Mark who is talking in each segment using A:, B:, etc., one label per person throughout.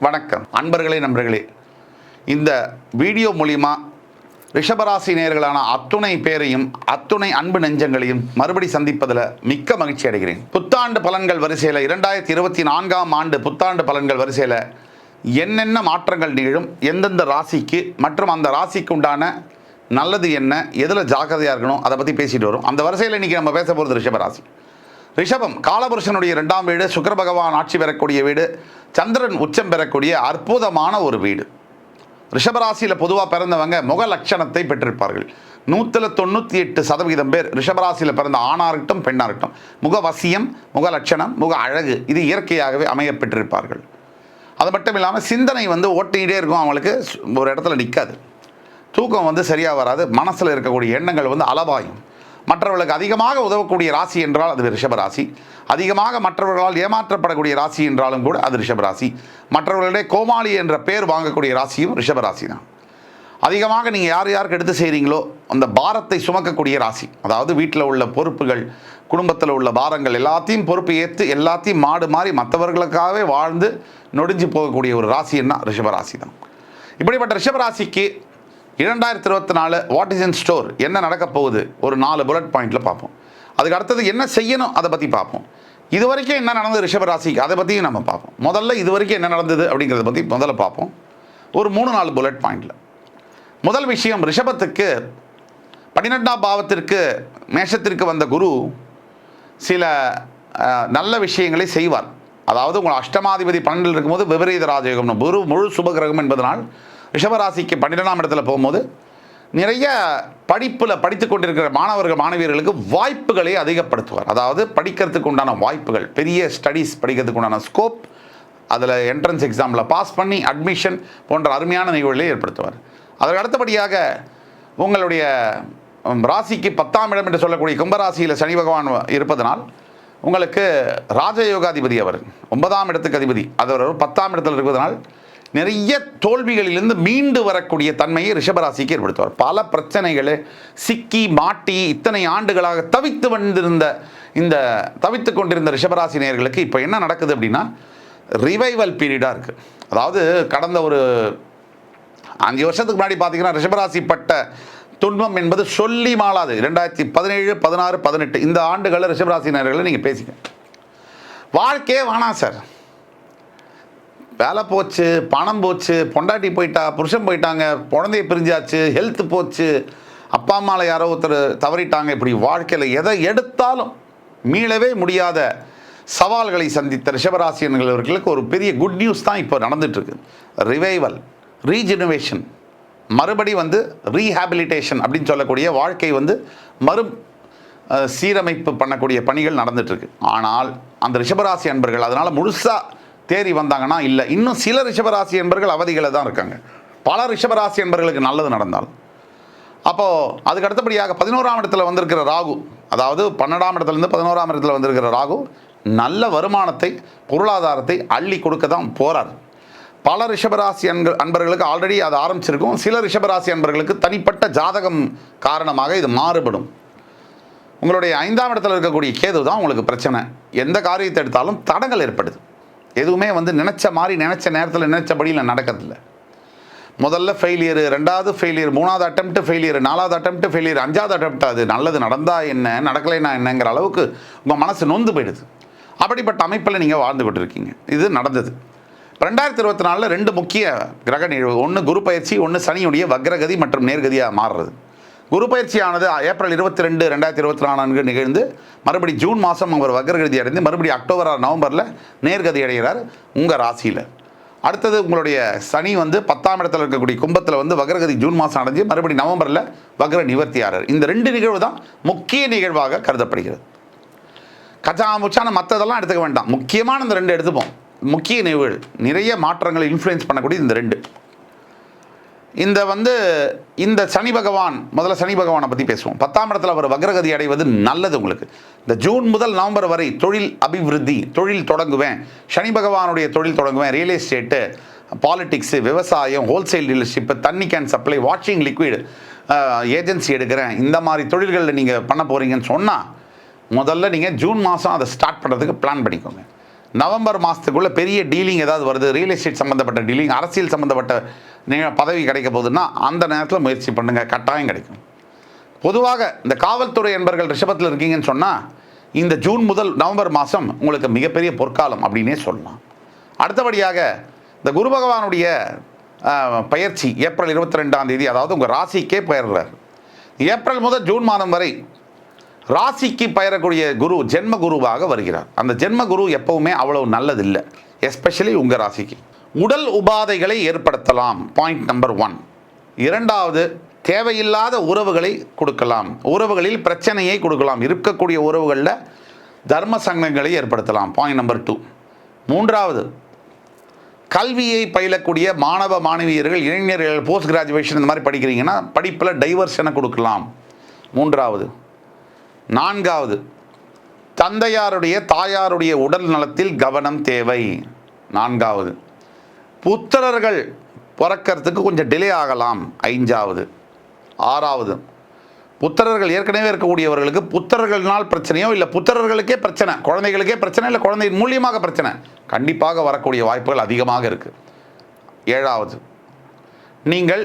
A: வணக்கம் அன்பர்களே, நண்பர்களே. இந்த வீடியோ மூலிமா ரிஷபராசி நேயர்களான அத்துணை பேரையும் அத்துணை அன்பு நெஞ்சங்களையும் மறுபடி சந்திப்பதில் மிக்க மகிழ்ச்சி அடைகிறேன். புத்தாண்டு பலன்கள் வரிசையில் 2024ஆம் ஆண்டு புத்தாண்டு பலன்கள் வரிசையில் என்னென்ன மாற்றங்கள் நிகழும், எந்தெந்த ராசிக்கு மற்றும் அந்த ராசிக்கு உண்டான நல்லது என்ன, எதில் ஜாக்கிரதையாக இருக்கணும், அதை பற்றி பேசிட்டு வரும். அந்த வரிசையில் இன்றைக்கி நம்ம பேச போகிறது ரிஷபராசி. ரிஷபம் காலபுருஷனுடைய 2ஆம் வீடு, சுக்கிர பகவான் ஆட்சி பெறக்கூடிய வீடு, சந்திரன் உச்சம் பெறக்கூடிய அற்புதமான ஒரு வீடு. ரிஷபராசியில் பொதுவாக பிறந்தவங்க முக லட்சணத்தை பெற்றிருப்பார்கள். 198% பேர் ரிஷபராசியில் பிறந்த ஆணாக இருக்கட்டும் பெண்ணாக இருக்கட்டும் முக வசியம், முக லட்சணம், முக அழகு இது இயற்கையாகவே அமைய பெற்றிருப்பார்கள். அது மட்டும் இல்லாமல் சிந்தனை ஓட்டிகிட்டே இருக்கும், அவங்களுக்கு ஒரு இடத்துல நிற்காது. தூக்கம் சரியாக வராது, மனசில் இருக்கக்கூடிய எண்ணங்கள் அளவாயும். மற்றவர்களுக்கு அதிகமாக உதவக்கூடிய ராசி என்றால் அது ரிஷபராசி. அதிகமாக மற்றவர்களால் ஏமாற்றப்படக்கூடிய ராசி என்றாலும் கூட அது ரிஷபராசி. மற்றவர்களிடையே கோமாளி என்ற பேர் வாங்கக்கூடிய ராசியும் ரிஷபராசி தான். அதிகமாக நீங்கள் யாருக்கு எடுத்து செய்கிறீங்களோ அந்த பாரத்தை சுமக்கக்கூடிய ராசி. அதாவது வீட்டில் உள்ள பொறுப்புகள், குடும்பத்தில் உள்ள பாரங்கள் எல்லாத்தையும் பொறுப்பு ஏற்று எல்லாத்தையும் மாடு மாறி மற்றவர்களுக்காகவே வாழ்ந்து நொடிஞ்சு போகக்கூடிய ஒரு ராசின்னா ரிஷபராசி தான். இப்படிப்பட்ட ரிஷபராசிக்கு 2024 வாட் இஸ் இன் ஸ்டோர், என்ன நடக்க போகுது, ஒரு 4 புல்லட் பாயிண்டில் பார்ப்போம். அதுக்கு அடுத்தது என்ன செய்யணும் அதை பற்றி பார்ப்போம். இது வரைக்கும் என்ன நடந்தது ரிஷபராசிக்கு அதை பற்றியும் நம்ம பார்ப்போம். முதல்ல இது வரைக்கும் என்ன நடந்தது அப்படிங்கிறத பற்றி முதல்ல பார்ப்போம், ஒரு 3-4 புல்லட் பாயிண்டில். முதல் விஷயம், ரிஷபத்துக்கு 12ஆம் பாவத்திற்கு மேஷத்திற்கு வந்த குரு சில நல்ல விஷயங்களை செய்வார். அதாவது உங்கள் அஷ்டமாதிபதி 12 இருக்கும்போது விபரீத ராஜயோகம், குரு முழு சுபகிரகம் என்பதனால் ரிஷபராசிக்கு 12ஆம் இடத்துல போகும்போது நிறைய படிப்பில் படித்து கொண்டிருக்கிற மாணவர்கள் மாணவியர்களுக்கு வாய்ப்புகளை அதிகப்படுத்துவார். அதாவது படிக்கிறதுக்கு உண்டான வாய்ப்புகள், பெரிய ஸ்டடீஸ் படிக்கிறதுக்கு உண்டான ஸ்கோப், அதில் என்ட்ரன்ஸ் எக்ஸாமில் பாஸ் பண்ணி அட்மிஷன் போன்ற அருமையான நிகழ்வுகளை ஏற்படுத்துவார். அதற்கு அடுத்தபடியாக உங்களுடைய ராசிக்கு 10ஆம் இடம் என்று சொல்லக்கூடிய கும்பராசியில் சனி பகவான் இருப்பதனால் உங்களுக்கு ராஜயோகாதிபதி, அவர் 9ஆம் இடத்துக்கு அதிபதி, அது 10ஆம் இடத்தில் இருப்பதனால் நிறைய தோல்விகளிலிருந்து மீண்டு வரக்கூடிய தன்மையை ரிஷபராசிக்கு ஏற்படுத்துவார். பல பிரச்சனைகளை சிக்கி மாட்டி இத்தனை ஆண்டுகளாக தவித்து கொண்டிருந்த ரிஷபராசி நேயர்களுக்கு இப்போ என்ன நடக்குது அப்படின்னா ரிவைவல் பீரியடாக இருக்குது. அதாவது கடந்த ஒரு 5 வருஷத்துக்கு முன்னாடி பார்த்தீங்கன்னா ரிஷபராசி பட்ட துன்பம் என்பது சொல்லி மாளாது. 2017, 16, 18 இந்த ஆண்டுகளில் ரிஷபராசி நேயர்களை நீங்கள் பேசிக்க வாழ்க்கையே வேணாம் சார், வேலை போச்சு, பணம் போச்சு, பொண்டாட்டி போயிட்டா, புருஷன் போயிட்டாங்க, குழந்தைய பிரிஞ்சாச்சு, ஹெல்த் போச்சு, அப்பா அம்மாவில் யாரோ ஒருத்தர் தவறிட்டாங்க, இப்படி வாழ்க்கையில் எதை எடுத்தாலும் மீளவே முடியாத சவால்களை சந்தித்த ரிஷபராசியர்களுக்கு ஒரு பெரிய குட் நியூஸ் தான் இப்போ நடந்துட்டுருக்கு. ரிவைவல், ரீஜெனுவேஷன், மறுபடி ரீஹாபிலிட்டேஷன் அப்படின்னு சொல்லக்கூடிய வாழ்க்கை மறு சீரமைப்பு பண்ணக்கூடிய பணிகள் நடந்துட்டுருக்கு. ஆனால் அந்த ரிஷபராசி அன்பர்கள் அதனால் முழுசாக தேறி வந்தாங்கன்னா இல்லை, இன்னும் சில ரிஷபராசி என்பர்கள் அவதிகளை தான் இருக்காங்க. பல ரிஷபராசி என்பர்களுக்கு நல்லது நடந்தால் அப்போது அதுக்கு அடுத்தபடியாக 11ஆம் இடத்துல வந்திருக்கிற ராகு, அதாவது 12ஆம் இடத்துலேருந்து 11ஆம் இடத்துல வந்திருக்கிற ராகு நல்ல வருமானத்தை, பொருளாதாரத்தை அள்ளி கொடுக்க தான் போகிறார். பல ரிஷபராசி அன்பர்களுக்கு ஆல்ரெடி அது ஆரம்பிச்சிருக்கும். சில ரிஷபராசி அன்பர்களுக்கு தனிப்பட்ட ஜாதகம் காரணமாக இது மாறுபடும். உங்களுடைய 5ஆம் இடத்துல இருக்கக்கூடிய கேது தான் உங்களுக்கு பிரச்சனை. எந்த காரியத்தை எடுத்தாலும் தடங்கள் ஏற்படுது. எதுவுமே நினச்ச மாதிரி நினச்ச நேரத்தில் நினச்சபடியில் நடக்கிறதில்ல. முதல்ல ஃபெயிலியரு, 2வது ஃபெயிலியர், 3வது அட்டெம்ப்ட் ஃபெயிலியர், 4வது அட்டெம்ப்ட் ஃபெயிலியர், 5வது அட்டெம்ப்ட் அது நல்லது நடந்தால் என்ன, நடக்கலைன்னா என்னங்கிற அளவுக்கு உங்கள் மனசு நொந்து போயிடுது. அப்படிப்பட்ட அமைப்பில் நீங்கள் வாழ்ந்து கொண்டிருக்கீங்க. இது நடந்தது. 2024 2 முக்கிய கிரக நிகழ்வு, ஒன்று குரு பயிற்சி, ஒன்று சனியுடைய வக்ரகதி மற்றும் நேர்கதியாக மாறுறது. குரு பயிற்சியானது ஏப்ரல் 22, 2024 நிகழ்ந்து மறுபடி ஜூன் மாதம் அவர் வக்ரகதி அடைந்து மறுபடி அக்டோபர் நவம்பரில் நேர்கதி அடைகிறார் உங்கள் ராசியில். அடுத்தது உங்களுடைய சனி 10ஆம் இடத்துல இருக்கக்கூடிய கும்பத்தில் வக்ரகதி ஜூன் மாதம் அடைஞ்சு மறுபடி நவம்பரில் வக்ர நிவர்த்தி ஆகிறார். இந்த 2 நிகழ்வு தான் முக்கிய நிகழ்வாக கருதப்படுகிறது. கச்சாமுச்சான மற்றதெல்லாம் எடுத்துக்க வேண்டாம், முக்கியமான இந்த 2 எடுத்துப்போம். முக்கிய நிகழ்வுகள், நிறைய மாற்றங்களை இன்ஃப்ளூயன்ஸ் பண்ணக்கூடிய இந்த 2. இந்த சனி பகவான், முதல்ல சனி பகவானை பற்றி பேசுவோம். 10ஆம் இடத்துல அவர் வக்ரகதி அடைவது நல்லது உங்களுக்கு. இந்த ஜூன் முதல் நவம்பர் வரை தொழில் அபிவிருத்தி, தொழில் தொடங்குவேன், சனி பகவானுடைய தொழில் தொடங்குவேன், ரியல் எஸ்டேட்டு, பாலிடிக்ஸு, விவசாயம், ஹோல்சேல் டீலர்ஷிப்பு, தண்ணி can supply, washing liquid agency எடுக்கிறேன், இந்த மாதிரி தொழில்களில் நீங்கள் பண்ண போகிறீங்கன்னு சொன்னால் முதல்ல நீங்கள் ஜூன் மாதம் அதை ஸ்டார்ட் பண்ணுறதுக்கு பிளான் பண்ணிக்கோங்க. நவம்பர் மாதத்துக்குள்ளே பெரிய டீலிங் ஏதாவது வருது, ரியல் எஸ்டேட் சம்மந்தப்பட்ட டீலிங், அரசியல் சம்மந்தப்பட்ட நீங்கள் பதவி கிடைக்க போகுதுன்னா அந்த நேரத்தில் முயற்சி பண்ணுங்கள், கட்டாயம் கிடைக்கும். பொதுவாக இந்த காவல்துறை என்பர்கள் ரிஷபத்தில் இருக்கீங்கன்னு சொன்னால் இந்த ஜூன் முதல் நவம்பர் மாதம் உங்களுக்கு மிகப்பெரிய பொற்காலம் அப்படின்னே சொல்லலாம். அடுத்தபடியாக இந்த குரு பகவானுடைய பயிற்சி ஏப்ரல் 22ஆம் தேதி, அதாவது உங்கள் ராசிக்கே பெயர்றார். ஏப்ரல் முதல் ஜூன் மாதம் வரை ராசிக்கு பெயரக்கூடிய குரு ஜென்ம குருவாக வருகிறார். அந்த ஜென்ம குரு எப்பவுமே அவ்வளவு நல்லதில்லை, எஸ்பெஷலி உங்கள் ராசிக்கு. உடல் உபாதைகளை ஏற்படுத்தலாம், பாயிண்ட் நம்பர் 1. இரண்டாவது, தேவையில்லாத உறவுகளை கொடுக்கலாம், உறவுகளில் பிரச்சனையை கொடுக்கலாம், இருக்கக்கூடிய உறவுகளில் தர்ம சங்கங்களை ஏற்படுத்தலாம், பாயிண்ட் நம்பர் 2. மூன்றாவது, கல்வியை பயிலக்கூடிய மாணவ மாணவியர்கள், இளைஞர்கள், போஸ்ட் கிராஜுவேஷன் இந்த மாதிரி படிக்கிறீங்கன்னா படிப்பில் டைவர்ஷனை கொடுக்கலாம், மூன்றாவது. நான்காவது, தந்தையாருடைய தாயாருடைய உடல் நலத்தில் கவனம் தேவை, நான்காவது. புத்திரர்கள் பிறக்கிறதுக்கு கொஞ்சம் டிலே ஆகலாம், ஐந்தாவது. ஆறாவது, புத்திரர்கள் ஏற்கனவே இருக்கக்கூடியவர்களுக்கு புத்திரர்களால் பிரச்சனையோ இல்லை புத்திரர்களுக்கே பிரச்சனை, குழந்தைகளுக்கே பிரச்சனை இல்லை குழந்தை மூலியமாக பிரச்சனை கண்டிப்பாக வரக்கூடிய வாய்ப்புகள் அதிகமாக இருக்குது. ஏழாவது, நீங்கள்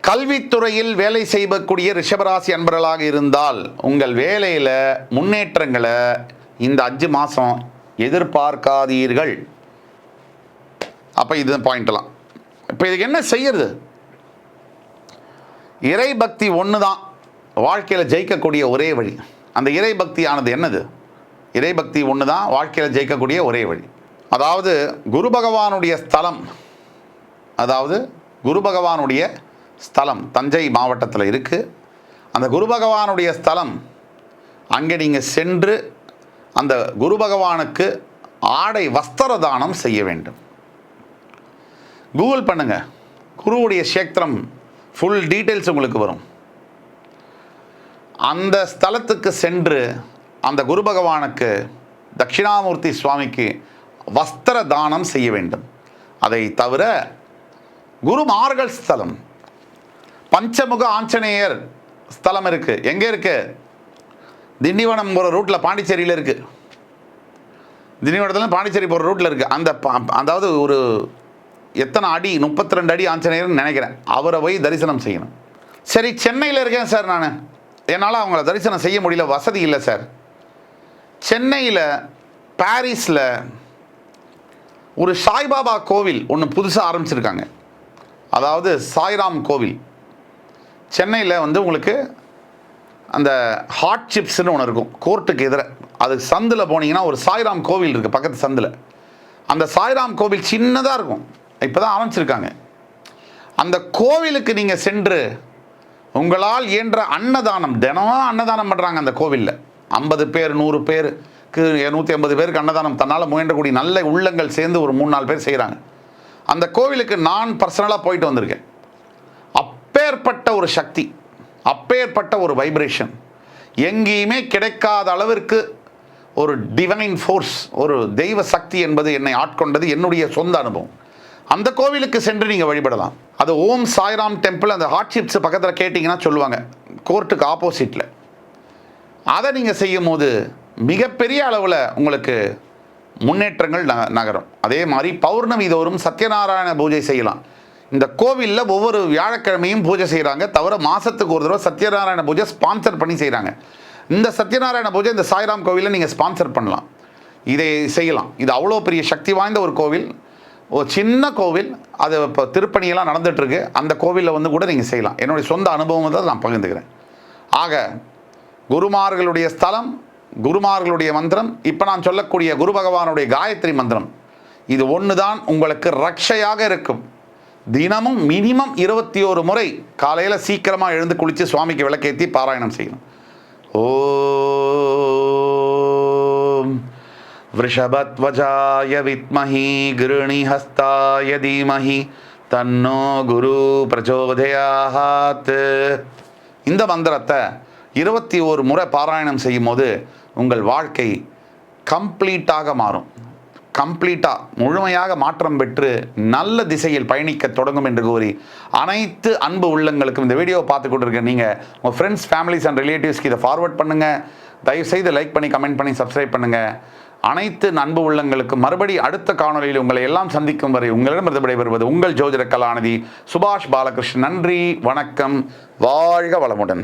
A: கல்வித்துறையில் வேலை செய்யக்கூடிய ரிஷபராசி அன்பர்களாக இருந்தால் உங்கள் வேலையில் முன்னேற்றங்களை இந்த 5 மாதம் எதிர்பார்க்காதீர்கள். அப்போ இது பாயிண்ட்லாம். இப்போ இதுக்கு என்ன செய்யறது? இறை பக்தி ஒன்று தான் வாழ்க்கையில் ஜெயிக்கக்கூடிய ஒரே வழி. அந்த இறை பக்தியானது என்னது? இறை பக்தி ஒன்று தான் வாழ்க்கையில் ஜெயிக்கக்கூடிய ஒரே வழி. அதாவது குரு பகவானுடைய ஸ்தலம், அதாவது குரு பகவானுடைய ஸ்தலம் தஞ்சை மாவட்டத்தில் இருக்குது. அந்த குரு பகவானுடைய ஸ்தலம் அங்கே நீங்கள் சென்று அந்த குரு பகவானுக்கு ஆடை வஸ்திர தானம் செய்ய வேண்டும். கூகுள் பண்ணுங்க, குருவுடைய சேத்திரம் ஃபுல் டீட்டெயில்ஸ் உங்களுக்கு வரும். அந்த ஸ்தலத்துக்கு சென்று அந்த குரு பகவானுக்கு தட்சிணாமூர்த்தி சுவாமிக்கு வஸ்திர தானம் செய்ய வேண்டும். அதை தவிர குருமார்கள் ஸ்தலம், பஞ்சமுக ஆஞ்சநேயர் ஸ்தலம் இருக்குது. எங்கே இருக்குது? திண்டிவனம் போகிற ரூட்டில் பாண்டிச்சேரியில் இருக்குது. திண்டிவனத்தில் பாண்டிச்சேரி போகிற ரூட்டில் இருக்குது. அந்த அதாவது ஒரு எத்தனை அடி, 32 அடி ஆஞ்சநேயர்னு நினைக்கிறேன். அவரை போய் தரிசனம் செய்யணும். சரி, சென்னையில் இருக்கேன் சார், நான் என்னால் அவங்கள தரிசனம் செய்ய முடியல, வசதி இல்லை சார். சென்னையில் பாரிஸில் ஒரு சாய்பாபா கோவில் ஒன்று புதுசாக ஆரம்பிச்சிருக்காங்க. அதாவது சாய்ராம் கோவில். சென்னையில் வந்து உங்களுக்கு அந்த ஹாட் சிப்ஸ்னு ஒன்று இருக்கும் கோர்ட்டுக்கு எதிர. அது சந்தில் போனீங்கன்னா ஒரு சாய்ராம் கோவில் இருக்குது பக்கத்து சந்தில். அந்த சாய்ராம் கோவில் சின்னதாக இருக்கும், இப்போ தான் ஆரம்பிச்சிருக்காங்க. அந்த கோவிலுக்கு நீங்கள் சென்று உங்களால் இயன்ற அன்னதானம், தினமும் அன்னதானம் பண்ணுறாங்க அந்த கோவிலில். 50 பேர் 100 பேருக்கு 150 பேருக்கு அன்னதானம் தன்னால் முயன்றக்கூடிய நல்ல உள்ளங்கள் சேர்ந்து ஒரு 3-4 பேர் செய்கிறாங்க. அந்த கோவிலுக்கு நான் பர்சனலாக போயிட்டு வந்திருக்கேன். அப்பேற்பட்ட ஒரு சக்தி, அப்பேற்பட்ட ஒரு வைப்ரேஷன் எங்கேயுமே கிடைக்காத அளவிற்கு ஒரு டிவைன் ஃபோர்ஸ், ஒரு தெய்வ சக்தி என்பது என்னை ஆட்கொண்டது, என்னுடைய சொந்த அனுபவம். அந்த கோவிலுக்கு சென்று நீங்கள் வழிபடலாம். அது ஓம் சாய்ராம் டெம்பிள். அந்த ஹாட் சிப்ஸ் பக்கத்தில் கேட்டிங்கன்னா சொல்லுவாங்க, கோர்ட்டுக்கு ஆப்போசிட்டில். அதை நீங்கள் செய்யும் போது மிகப்பெரிய அளவில் உங்களுக்கு முன்னேற்றங்கள் நகரும். அதே மாதிரி பௌர்ணமி தோறும் சத்யநாராயண பூஜை செய்யலாம். இந்த கோவிலில் ஒவ்வொரு வியாழக்கிழமையும் பூஜை செய்கிறாங்க, தவிர மாதத்துக்கு ஒரு தடவை சத்யநாராயண பூஜை ஸ்பான்சர் பண்ணி செய்கிறாங்க. இந்த சத்யநாராயண பூஜை இந்த சாய்ராம் கோவிலில் நீங்கள் ஸ்பான்சர் பண்ணலாம், இதை செய்யலாம். இது அவ்வளோ பெரிய சக்தி வாய்ந்த ஒரு கோவில், ஒரு சின்ன கோவில். அது இப்போ திருப்பணியெல்லாம் நடந்துகிட்ருக்கு. அந்த கோவிலில் வந்து கூட நீங்கள் செய்யலாம். என்னுடைய சொந்த அனுபவம் தான் நான் பகிர்ந்துக்கிறேன். ஆக குருமார்களுடைய ஸ்தலம், குருமார்களுடைய மந்திரம், இப்போ நான் சொல்லக்கூடிய குரு பகவானுடைய காயத்ரி மந்திரம், இது ஒன்று தான் உங்களுக்கு ரக்ஷையாக இருக்கும். தினமும் மினிமம் 21 முறை காலையில் சீக்கிரமாக எழுந்து குளித்து சுவாமிக்கு விளக்கேற்றி பாராயணம் செய்யணும். ஓம் விருஷபத்வஜாய வித்மஹி கிருணிஹஸ்தாய தீமஹி தன்னோ குரு பிரச்சோதயாத். இந்த மந்திரத்தை 21 முறை பாராயணம் செய்யும் போது உங்கள் வாழ்க்கை கம்ப்ளீட்டாக மாறும். கம்ப்ளீட்டாக முழுமையாக மாற்றம் பெற்று நல்ல திசையில் பயணிக்க தொடங்கும் என்று கூறி அனைத்து அன்பு உள்ளங்களுக்கும் இந்த வீடியோவை பார்த்து கொண்டிருக்க நீங்கள் உங்கள் ஃப்ரெண்ட்ஸ், ஃபேமிலிஸ் அண்ட் ரிலேட்டிவ்ஸ்க்கு இதை ஃபார்வர்ட் பண்ணுங்கள். தயவுசெய்து லைக் பண்ணி, கமெண்ட் பண்ணி, சப்ஸ்கிரைப் பண்ணுங்கள். அனைத்து அன்பு உள்ளங்களுக்கு மறுபடி அடுத்த காணொலியில் உங்களை எல்லாம் சந்திக்கும் வரை உங்களிடமிருந்து விடைபெறுவது உங்கள் ஜோதிட கலாநிதி சுபாஷ் பாலகிருஷ்ணன். நன்றி, வணக்கம், வாழ்க வளமுடன்.